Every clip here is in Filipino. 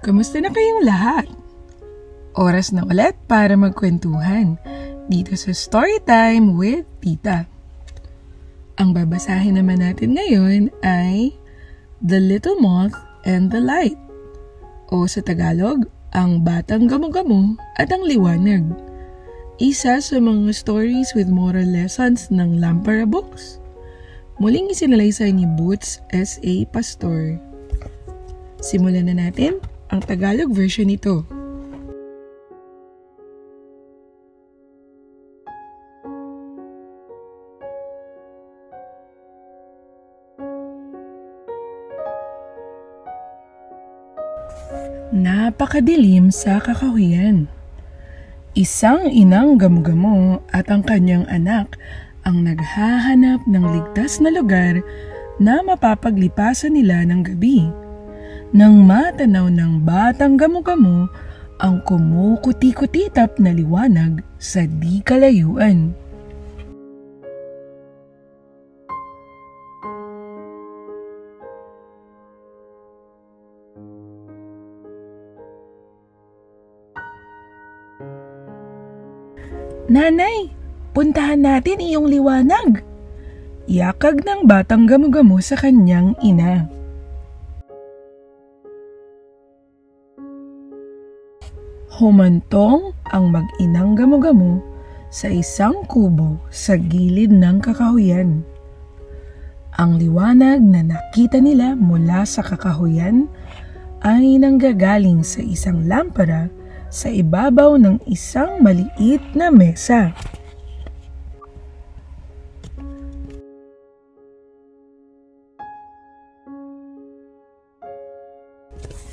Kamusta na kayong lahat? Oras na ulit para magkwentuhan dito sa Storytime with Tita. Ang babasahin naman natin ngayon ay The Little Moth and the Light, o sa Tagalog, Ang Batang Gamo-Gamo at ang Liwanag. Isa sa mga stories with moral lessons ng Lampara Books. Muling isinalaysay ni Boots S.A. Pastor. Simulan na natin ang Tagalog version nito. Napakadilim sa kakahuyan. Isang inang gamo-gamo at ang kanyang anak ang naghahanap ng ligtas na lugar na mapapaglipasan nila ng gabi. Nang matanaw ng batang gamo-gamo ang kumukuti-kutitap na liwanag sa di kalayuan. Nanay, puntahan natin iyong liwanag. Yakag ng batang gamo-gamo sa kanyang ina. Humantong ang mag-inang gamo-gamo sa isang kubo sa gilid ng kakahuyan. Ang liwanag na nakita nila mula sa kakahuyan ay nanggagaling sa isang lampara sa ibabaw ng isang maliit na mesa.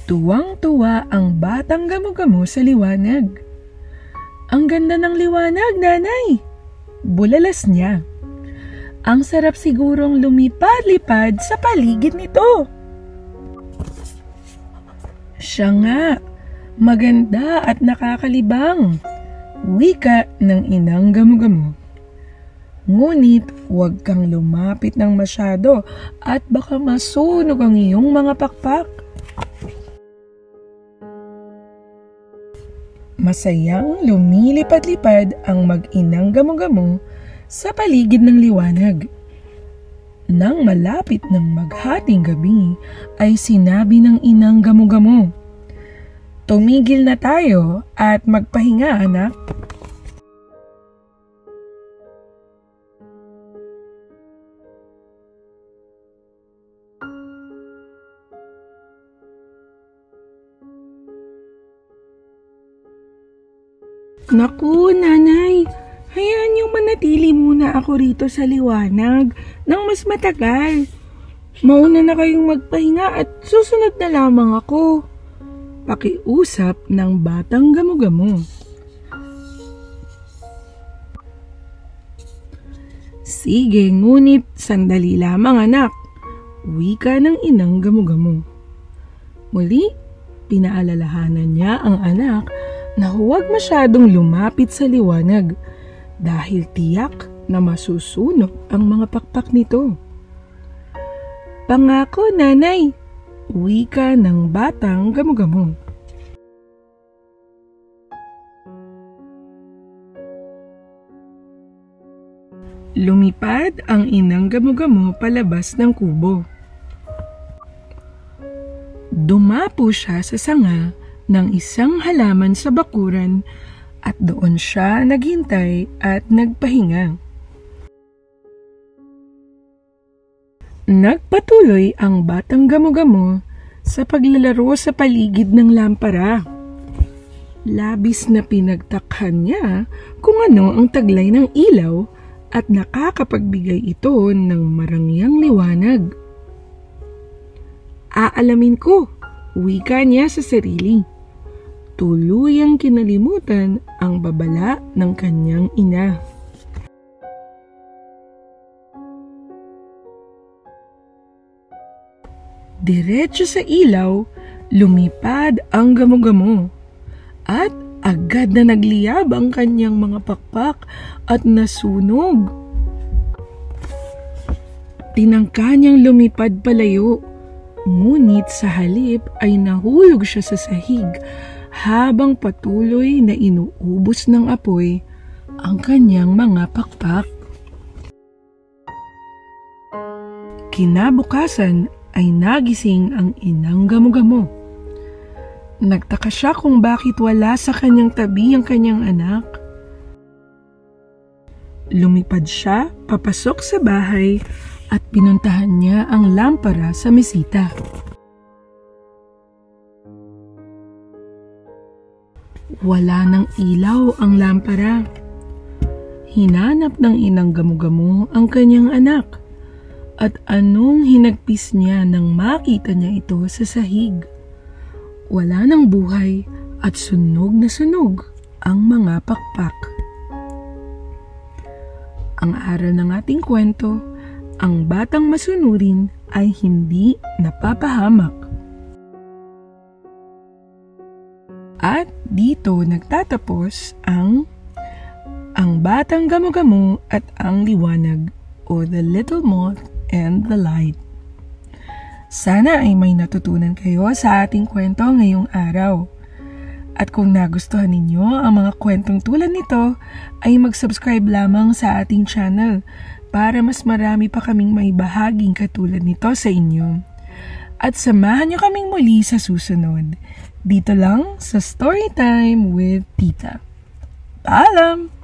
Tuwang-tuwa ang batang gamo-gamo sa liwanag. Ang ganda ng liwanag, nanay! Bulalas niya. Ang sarap sigurong lumipad-lipad sa paligid nito. Siya nga, maganda at nakakalibang, wika ng inang gamo-gamo. Ngunit huwag kang lumapit ng masyado at baka masunog ang iyong mga pakpak. Masayang lumilipad-lipad ang mag-inang gamo-gamo sa paligid ng liwanag. Nang malapit ng maghating gabi ay sinabi ng inang gamo-gamo, "Tumigil na tayo at magpahinga, anak." Naku, nanay, hayaan niyong manatili muna ako rito sa liwanag ng mas matagal. Mauna na kayong magpahinga at susunod na lamang ako. Pakiusap ng batang gamo-gamo. Sige, ngunit sandali lamang, anak, wika ng inang gamo-gamo. Muli, pinaalalahanan niya ang anak na huwag masyadong lumapit sa liwanag dahil tiyak na masusunog ang mga pakpak nito. Pangako, nanay, wika ng batang gamo-gamo. Lumipad ang inang gamo-gamo palabas ng kubo. Dumapo siya sa sanga ng isang halaman sa bakuran at doon siya naghintay at nagpahinga. Nagpatuloy ang batang gamo-gamo sa paglalaro sa paligid ng lampara. Labis na pinagtakhan niya kung ano ang taglay ng ilaw at nakakapagbigay ito ng marangyang liwanag. Aalamin ko, wika niya sa sarili. Tuluyang kinalimutan ang babala ng kanyang ina. Diretso sa ilaw, lumipad ang gamo-gamo at agad na nagliyab ang kanyang mga pakpak at nasunog. Tinangka niyang lumipad palayo Ngunit sa halip ay nahulog siya sa sahig habang patuloy na inuubos ng apoy ang kanyang mga pakpak. Kinabukasan ay nagising ang inang Gamo-Gamo. Nagtaka siya kung bakit wala sa kanyang tabi ang kanyang anak. Lumipad siya papasok sa bahay at pinuntahan niya ang lampara sa mesita. Wala ng ilaw ang lampara. Hinanap ng inang Gamo-Gamo ang kanyang anak. At anong hinagpis niya nang makita niya ito sa sahig? Wala ng buhay at sunog na sunog ang mga pakpak. Ang aral ng ating kwento, ang batang masunurin ay hindi napapahamak. At dito nagtatapos ang Batang Gamo-Gamo at ang Liwanag, o The Little Moth and the Light. Sana ay may natutunan kayo sa ating kwento ngayong araw. At kung nagustuhan ninyo ang mga kwentong tulad nito, ay mag-subscribe lamang sa ating channel para mas marami pa kaming maibahaging katulad nito sa inyo. At samahan niyo kaming muli sa susunod. Dito lang sa Storytime with Tita. Paalam!